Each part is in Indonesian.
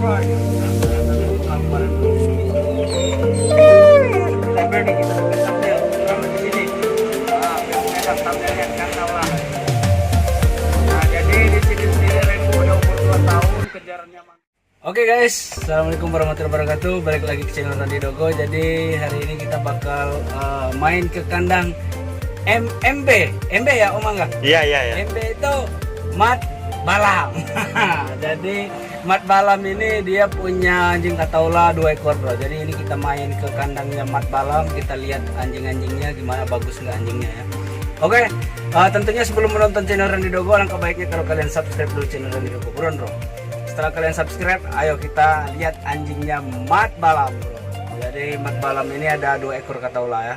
Oke guys, assalamualaikum warahmatullahi wabarakatuh. Balik lagi ke channel Randy Dogo. Jadi hari ini kita bakal main ke kandang MB ya Om Angga? Iya. MB itu Mat Balam. Jadi Mat Balam ini dia punya anjing kataula 2 ekor bro. Jadi ini kita main ke kandangnya Mat Balam. Kita lihat anjing-anjingnya gimana, bagus nggak anjingnya ya. Oke, tentunya sebelum menonton channel Randy Dogo, alangkah baiknya kalau kalian subscribe dulu channel Randy Dogo, buruan bro. Setelah kalian subscribe, ayo kita lihat anjingnya Mat Balam bro. Jadi Mat Balam ini ada 2 ekor kataula ya.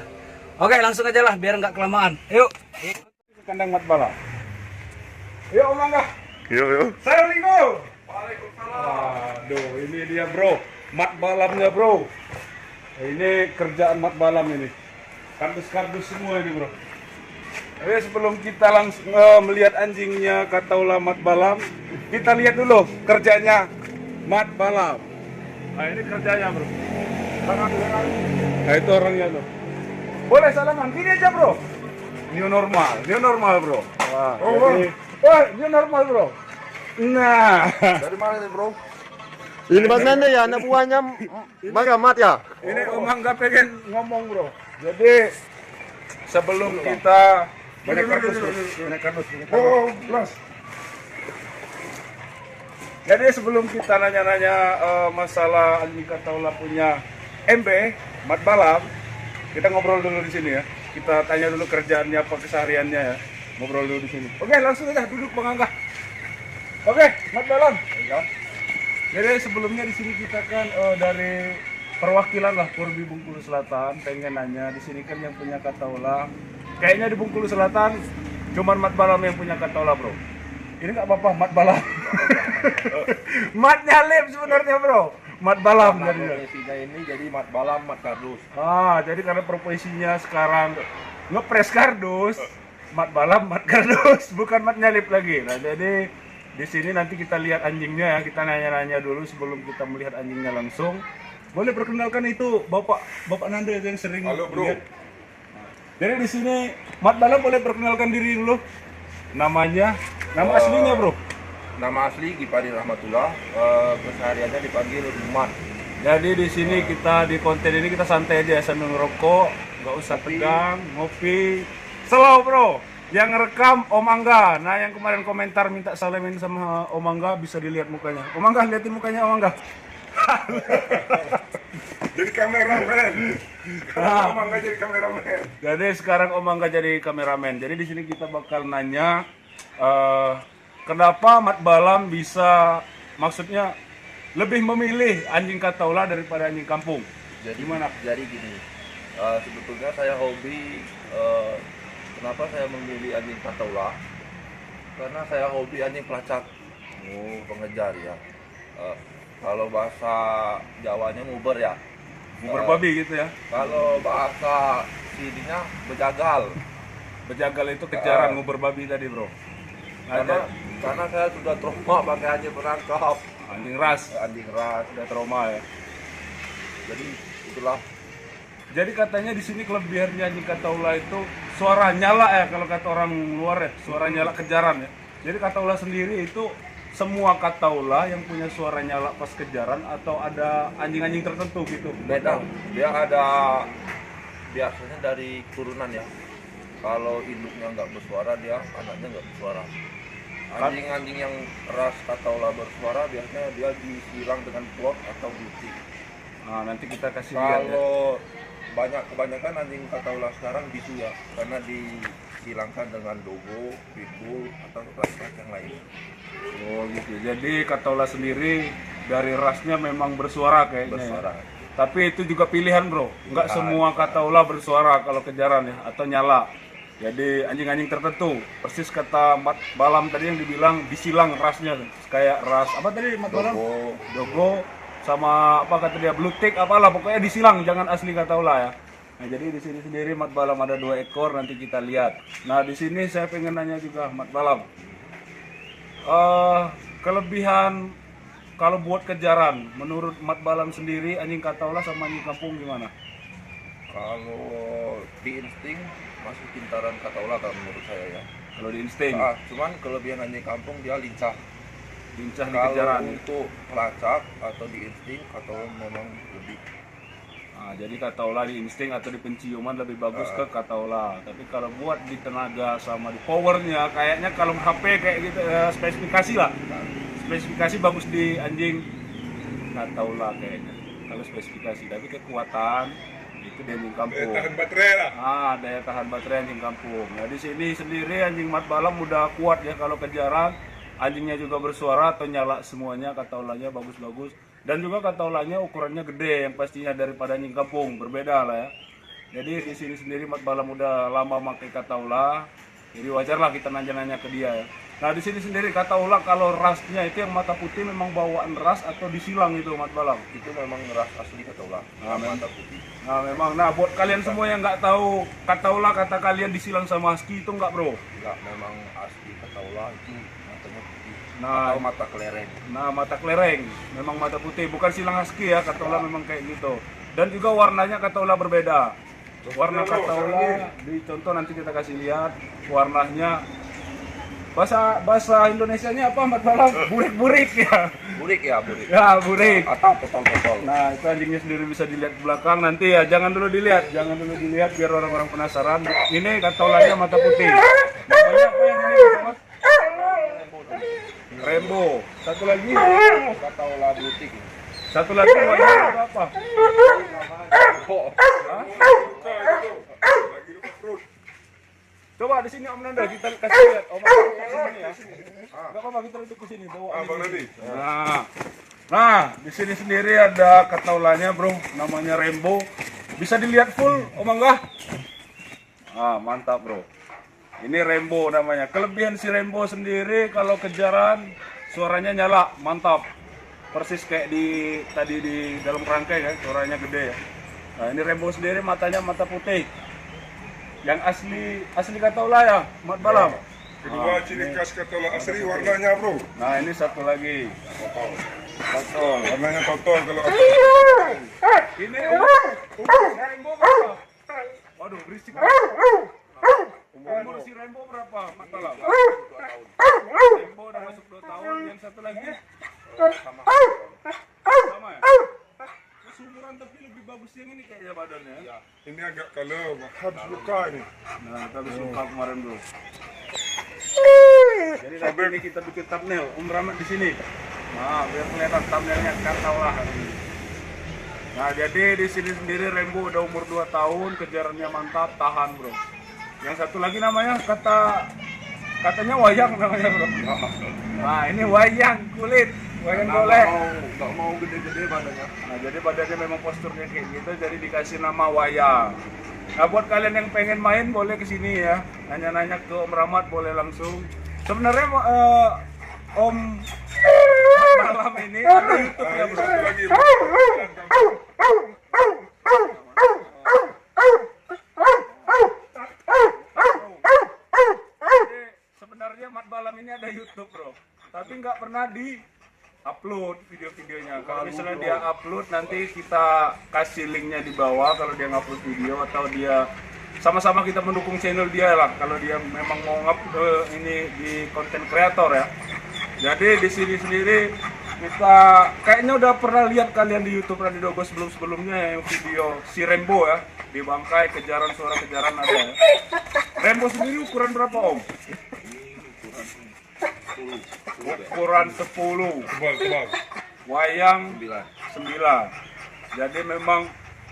Oke, langsung aja lah biar nggak kelamaan. Yuk ke kandang Mat Balam. Yuk Om Angga. Yuk. Assalamualaikum. Waalaikumsalam. Aduh, ini dia bro, Mat Balamnya bro. Ini kerjaan Mat Balam ini. Kardus-kardus semua ini bro. Oke, sebelum kita langsung melihat anjingnya kataula Mat Balam, kita lihat dulu kerjanya Mat Balam. Nah ini kerjanya bro. Nah itu orangnya tuh. Boleh salaman, gini aja bro. New normal bro. Wah, new normal bro. Nah, Dari mana nih bro? Ini bagaimana ya anak buahnya Mat ya? ini Om Angga pengen ngomong bro. Jadi sebelum kita banyak kardus. Plus. Jadi sebelum kita nanya-nanya masalah anjing kataula punya MB Mat Balam, kita ngobrol dulu di sini ya. Kita tanya dulu kerjaannya apa, kesehariannya ya. Ngobrol dulu di sini. Oke, langsung aja duduk Bang Angga. Oke, Mat Balam. Jadi sebelumnya di sini kita kan dari perwakilan lah Purbi Bengkulu Selatan pengen nanya, di sini kan yang punya kataula kayaknya di Bengkulu Selatan cuman Mat Balam yang punya kataula bro. Ini nggak apa-apa Mat Balam. Mat Nyalip sebenarnya bro. Mat Balam jadi. Profesinya ini jadi Mat Balam, Mat Kardus. Jadi karena profesinya sekarang ngepres kardus, Mat Balam, Mat Kardus, bukan Mat Nyalip lagi. Nah jadi di sini nanti kita lihat anjingnya ya. Kita nanya-nanya dulu sebelum kita melihat anjingnya langsung. Boleh perkenalkan itu Bapak Nando yang sering. Halo bro. Lihat. Jadi di sini Mat Balam boleh perkenalkan diri dulu. Nama aslinya bro. Nama asli Gipari Rahmatullah. Kesehariannya dipanggil Mat. Jadi di sini kita di konten ini kita santai aja sambil ngerokok, nggak usah tegang, ngopi. Slow bro. Yang ngerekam Om Angga. Nah yang kemarin komentar minta salamin sama Om Angga bisa dilihat mukanya. Om Angga liatin mukanya Om Angga. Jadi kameramen. Om Angga jadi kameramen. Jadi sekarang Om Angga jadi kameramen. Jadi di sini kita bakal nanya kenapa Mat Balam bisa, maksudnya lebih memilih anjing kataula daripada anjing kampung. Jadi Gimana? Jadi gini, sebetulnya saya hobi. Kenapa saya memilih anjing kataula? Karena saya hobi anjing pelacak, pengejar ya. Kalau bahasa Jawanya nguber ya. Nguber babi gitu ya. Kalau bahasa sininya bejagal. Bejagal itu kejaran nguber babi tadi bro. Karena saya sudah trauma pakai anjing penangkap. Anjing ras. Anjing ras. Sudah trauma ya. Jadi itulah. Jadi katanya di sini kelebihannya anjing kataula itu suara nyala ya, kalau kata orang luar ya, suara nyala kejaran ya. Jadi kataula sendiri itu semua kataula yang punya suara nyala pas kejaran atau ada anjing-anjing tertentu gitu? Beda. Dia ada biasanya dari turunan ya. Kalau induknya nggak bersuara, dia anaknya nggak bersuara. Anjing-anjing yang ras kataula bersuara biasanya dia disilang dengan plot atau butik. Nah, nanti kita kasih lihat ya. Kalau kebanyakan anjing kataula sekarang bisu ya, karena dihilangkan dengan dogo, pitbull atau ras-ras yang lain. Oh gitu. Jadi kataula sendiri dari rasnya memang bersuara kayaknya. Bersuara. Ya. Tapi itu juga pilihan bro. Nggak semua kataula bersuara kalau kejaran ya atau nyala. Jadi anjing-anjing tertentu. Persis kata Mat Balam tadi yang dibilang disilang rasnya, kayak ras apa tadi Mat Balam? Dogo. Sama apa kata dia blue tick apalah, pokoknya disilang, jangan asli kataula ya. Nah jadi di sini sendiri Mat Balam ada 2 ekor, nanti kita lihat. Nah di sini saya pengen nanya juga Mat Balam, kelebihan kalau buat kejaran, menurut Mat Balam sendiri anjing Kataula sama anjing kampung gimana? Kalau di insting masih pintaran Kataula kalau menurut saya ya. Kalau di insting, Cuman kelebihan anjing kampung dia lincah. lincah di Kalau kejaran. untuk pelacak atau di insting Kataula memang lebih. Nah, jadi Kataula di insting atau di penciuman lebih bagus ke Kataula. Tapi kalau buat di tenaga sama di powernya, kayaknya kalau HP kayak gitu spesifikasi lah. Spesifikasi bagus di anjing Kataula kayaknya. Kalau spesifikasi, tapi kekuatan itu di anjing kampung. Daya tahan baterai lah. Daya tahan baterai anjing kampung. Nah, di sini sendiri anjing Mat Balam udah kuat ya kalau kejaran. Anjingnya juga bersuara atau nyala semuanya, Kataulanya bagus-bagus. Dan juga Kataulanya ukurannya gede yang pastinya daripada anjing kampung, berbeda lah ya. Jadi di sini sendiri Mat Balam udah lama pakai Kataula. Jadi wajar lah kita nanya-nanya ke dia ya. Nah, di sini sendiri Kataula kalau rasnya itu yang mata putih memang bawaan ras atau disilang itu Mat Balam? Itu memang ras asli Kataula. Mata putih. Nah, memang. Nah, buat kalian semua yang nggak tahu Kataula, kata kalian disilang sama husky itu nggak, bro? Enggak, memang asli Kataula itu matanya putih. Nah, Atau mata kelereng. Nah, mata kelereng, memang mata putih, bukan silang husky ya, Kataula memang kayak gitu. Dan juga warnanya Kataula berbeda. Warna Kataula, di contoh nanti kita kasih lihat warnanya. Bahasa Indonesianya apa, Mat Balam? Burik-burik ya. Burik ya, burik. Ya, burik. Atau potol-potol. Nah, itu anjingnya sendiri bisa dilihat ke belakang nanti ya. Jangan dulu dilihat biar orang-orang penasaran. Ini Kataulanya mata putih. Namanya apa yang ini, Mas? Rainbow. Satu lagi. Kataula butik. Satu lagi warnanya apa? Hah? Coba di sini Om Nanda kita kasih lihat. Om Nanda ke sini ya. Enggak apa-apa kita duduk ke sini bawa. Bang Nadi. Nah, di sini sendiri ada Kataulanya, bro. Namanya Rainbow. Bisa dilihat full, Om Angga? Mantap, bro. Ini Rainbow namanya. Kelebihan si Rainbow sendiri kalau kejaran suaranya nyala, mantap. Persis kayak tadi di dalam kerangkai ya, suaranya gede ya. Nah, ini Rainbow sendiri matanya mata putih. Yang asli Kataula ya, Mat Balam. Kedua ciri khas Kataula asli warnanya bro. Nah, ini satu lagi. Betul. Warnanya total kalau Ini Rainbow berapa? Waduh, berisik. Umur si Rainbow berapa, Mat Balam? Rainbow udah masuk 2 tahun. Yang satu lagi sama ya? Seumuran tapi lebih bagus yang ini kayaknya badannya. ini agak kalau habis luka ini. Nah, kita habis luka kemarin, bro. Jadi nanti ini kita bikin thumbnail, Om Rahmat di sini. Nah, biar kelihatan thumbnailnya Kataula hari ini. Nah, jadi di sini sendiri Rainbow udah umur 2 tahun, kejarannya mantap, tahan, bro. Yang satu lagi namanya katanya wayang namanya, bro. Nah, ini wayang kulit, wayang golek. Nggak mau gede-gede badannya. Nah, jadi badannya memang posturnya kayak gitu, jadi dikasih nama wayang. Nah, buat kalian yang pengen main boleh ke sini ya. Nanya-nanya ke Om Rahmat boleh langsung. Sebenarnya Om Balam ini ada YouTube ya, bro. Satu lagi. Jadi, sebenarnya Mat Balam ini ada YouTube, bro. Tapi nggak pernah di-upload video-videonya. Kalau misalnya dia upload, nanti kita kasih linknya di bawah kalau dia ngupload video atau dia sama-sama kita mendukung channel dia lah. Kalau dia memang mau ngupload ini di konten kreator ya. Jadi di sini sendiri kita kayaknya udah pernah lihat kalian di YouTube Radio Dogo sebelum-sebelumnya yang video si Rainbow ya di bangkai kejaran, suara kejaran ada ya. Rainbow sendiri ukuran berapa, Om? Ukuran 10. Tebal. Wayang 9. Jadi memang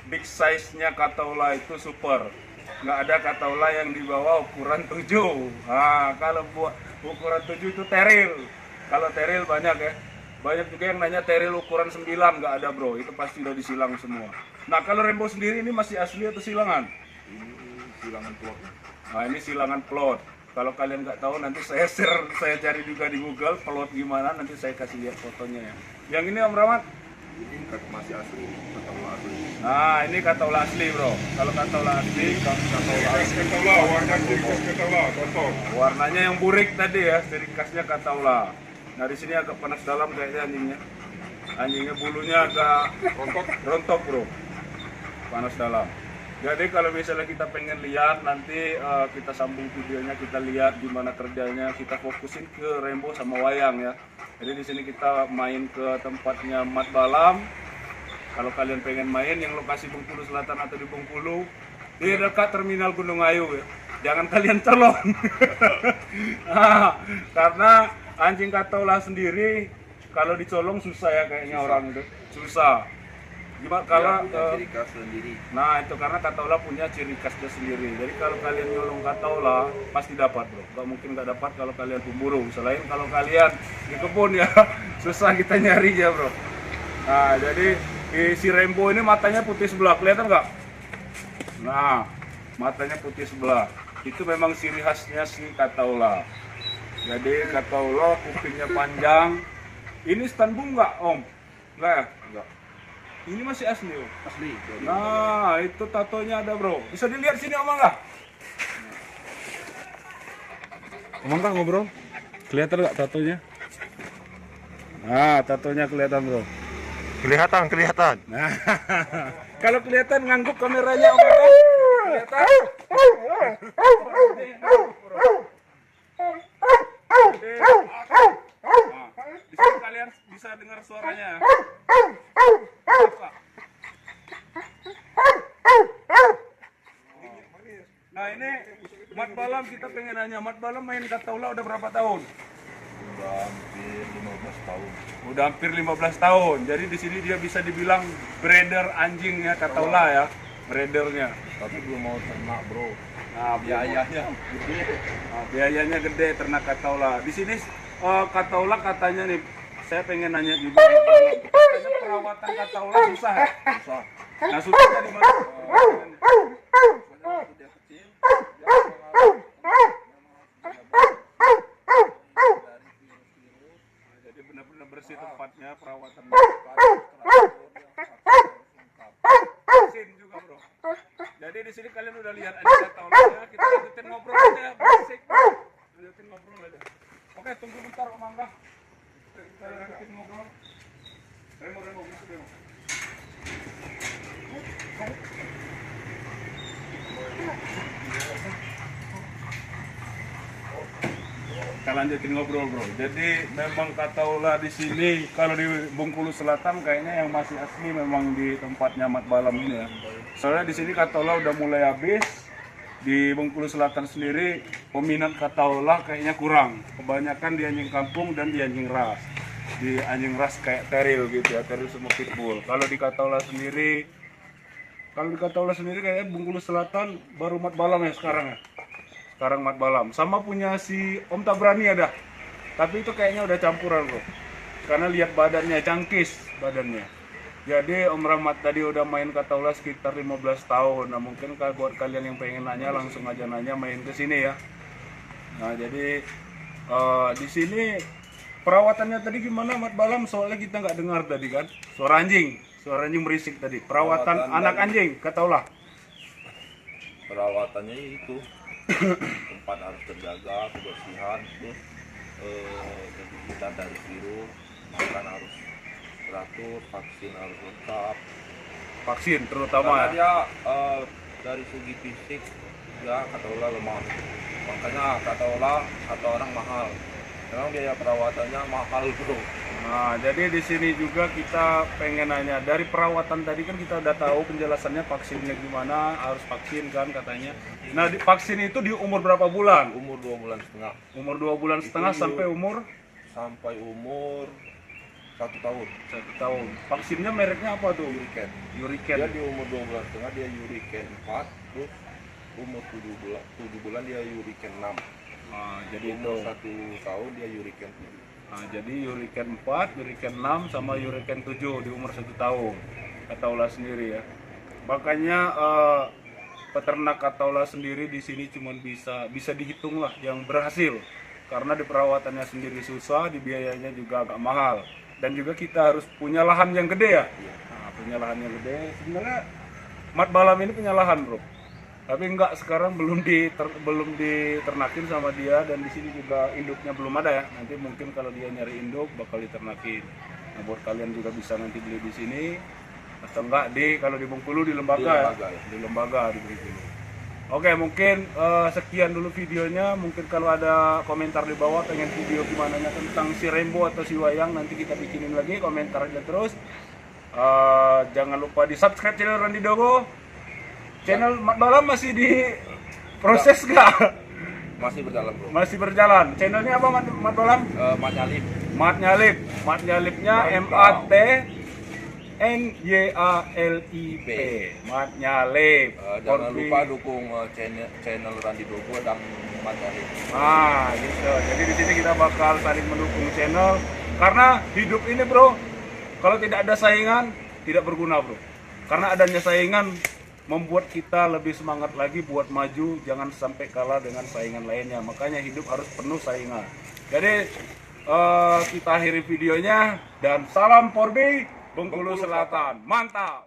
big size-nya Kataula itu super. Nggak ada Kataula yang di bawah ukuran 7. Nah, kalau buat ukuran 7 itu teril. Kalau teril banyak ya. Banyak juga yang nanya teril ukuran 9, nggak ada, bro. Itu pasti udah disilang semua. Nah, kalau Rainbow sendiri ini masih asli atau silangan? Ini silangan plot. Nah, ini silangan plot. Kalau kalian nggak tahu nanti saya share, saya cari juga di Google plot gimana, nanti saya kasih lihat fotonya ya. Yang ini Om Rahmat? Ini masih asli, Kataula asli. Nah, ini Kataula asli, bro. Kalau Kataula asli, Ciri khas Kataula, warna ciri khas Kataula total. warnanya yang burik tadi ya, ciri khasnya Kataula. Nah, di sini agak panas dalam kayaknya anjingnya. Anjingnya bulunya agak rontok bro, panas dalam. Jadi kalau misalnya kita pengen lihat nanti kita sambung videonya, kita lihat gimana kerjanya, kita fokusin ke Rembo sama Wayang ya. Jadi di sini kita main ke tempatnya Mat Balam. Kalau kalian pengen main yang lokasi Bengkulu Selatan atau di Bengkulu, di dekat Terminal Gunung Ayu ya. Jangan kalian colong. Karena anjing Katola sendiri kalau dicolong susah ya kayaknya orang itu. Susah. Gimana kalau ciri khas sendiri. Nah itu karena Katola punya ciri khasnya sendiri. Jadi kalau kalian nyolong Katola pasti dapat bro. Gak mungkin gak dapat kalau kalian pemburu. Selain kalau kalian di kebun ya susah kita nyari ya bro. Nah jadi si Rembo ini matanya putih sebelah, kelihatan nggak? Nah matanya putih sebelah. Itu memang ciri khasnya si Katola. Jadi Katola kupingnya panjang. Ini stanbu nggak om? Nggak ya? Enggak. Ini masih asli om? Asli. Nah, itu tatonya ada bro. Bisa dilihat sini Om Angga. Om Angga ngobrol. Kelihatan nggak tatonya? Nah, tatonya kelihatan bro. Kelihatan. Nah, kalau kelihatan ngangguk kameranya Om Angga. Kelihatan. Nah, di sini kalian bisa dengar suaranya. Nah ini Mat Balam, kita pengen nanya, Mat Balam main Katola udah berapa tahun? Udah hampir 15 tahun. Udah hampir 15 tahun. Jadi di sini dia bisa dibilang breeder anjingnya Katola ya, breedernya. Tapi belum mau ternak bro. Nah, Biayanya gede. Nah, biayanya gede ternak Katola. Di sini Katola katanya nih, saya pengen nanya juga. Katanya perawatan Katola susah ya? Susah. Nah susahnya di mana? Dia kecil. Jadi benar-benar bersih tempatnya, perawatan. Vaksin juga bro. Jadi di sini kalian udah lihat ada Katola, kita lanjutin ngobrol aja, berisik. Lanjutin ngobrol aja. Oke, tunggu bentar Om Angga. Kita lanjutin ngobrol. Remo, gitu Remo. Kita lanjutin ngobrol bro. Jadi memang Katola di sini kalau di Bengkulu Selatan kayaknya yang masih asli memang di tempatnya Mat Balam ini ya. Soalnya di sini Katola udah mulai habis. Di Bengkulu Selatan sendiri peminat Katola kayaknya kurang. Kebanyakan di anjing kampung dan di anjing ras. Di anjing ras kayak Terril gitu ya, Terril sama Pitbull. Kalau di Katola sendiri kayaknya Bengkulu Selatan baru Mat Balam ya sekarang ya. Sekarang Mat Balam. Sama punya si Om Tabrani ada. Tapi itu kayaknya udah campuran bro. Karena lihat badannya, cangkis badannya. Jadi Om Rahmat tadi udah main Katola sekitar 15 tahun. Nah mungkin buat kalian yang pengen nanya langsung aja nanya main ke sini ya. Nah jadi di sini perawatannya tadi gimana Mat Balam? Soalnya kita nggak dengar tadi kan. Suara anjing berisik tadi. Perawatan anak anjing Katola. Perawatannya itu tempat harus terjaga, kebersihan, terus kita dari virus, makan harus teratur, vaksin harus lengkap. Vaksin terutama Karena ya. dia dari segi fisik dia Katola lemah, makanya Katola kata orang mahal. Memang biaya perawatannya mahal bro. Nah, jadi di sini juga kita pengen nanya, dari perawatan tadi kan kita udah tahu penjelasannya vaksinnya gimana, harus vaksin kan katanya. Nah, vaksin itu di umur berapa bulan? Umur 2 bulan setengah. Umur 2 bulan setengah Itu sampai umur sampai umur 1 tahun. 1 tahun. Vaksinnya mereknya apa tuh? Yuriken. Yuriken. Dia di umur 2 bulan setengah dia Yuriken 4, terus umur 7 bulan dia Yuriken 6. Nah, jadi itu. Umur 1 tahun dia Yuriken 7. Nah, jadi Yuriken 4, Yuriken 6 sama Yuriken 7 di umur 1 tahun. Katola sendiri ya. Makanya peternak Katola sendiri di sini cuma bisa dihitung lah yang berhasil. Karena di perawatannya sendiri susah, di biayanya juga agak mahal. Dan juga kita harus punya lahan yang gede ya. Nah, punya lahan yang gede. Sebenarnya Mat Balam ini punya lahan, bro. Tapi enggak, sekarang belum diternakin sama dia, dan di sini juga induknya belum ada ya. Nanti mungkin kalau dia nyari induk bakal diternakin. Nah, buat kalian juga bisa nanti beli di sini atau enggak kalau di Bengkulu di lembaga, di lembaga di Bengkulu. Oke, mungkin sekian dulu videonya. Mungkin kalau ada komentar di bawah pengen video gimana tentang si Rembo atau si Wayang, nanti kita bikinin lagi, komentar aja terus. Jangan lupa di subscribe channel Randy Dogo. Channel Mat Balam masih di proses nggak? Masih berjalan bro. Masih berjalan. Channelnya apa Mat Balam? Mat Nyalip. Mat Nyalip. Mat Nyalipnya MATNYALIP. Mat Nyalip. Jangan lupa dukung channel Randy Dogo dan Mat Nyalip. Ah, gitu. Jadi di sini kita bakal saling mendukung channel karena hidup ini, bro, kalau tidak ada saingan tidak berguna, bro. Karena adanya saingan membuat kita lebih semangat lagi buat maju, jangan sampai kalah dengan saingan lainnya. Makanya hidup harus penuh saingan. Jadi kita akhiri videonya dan salam Porbi Bengkulu Selatan. Mantap.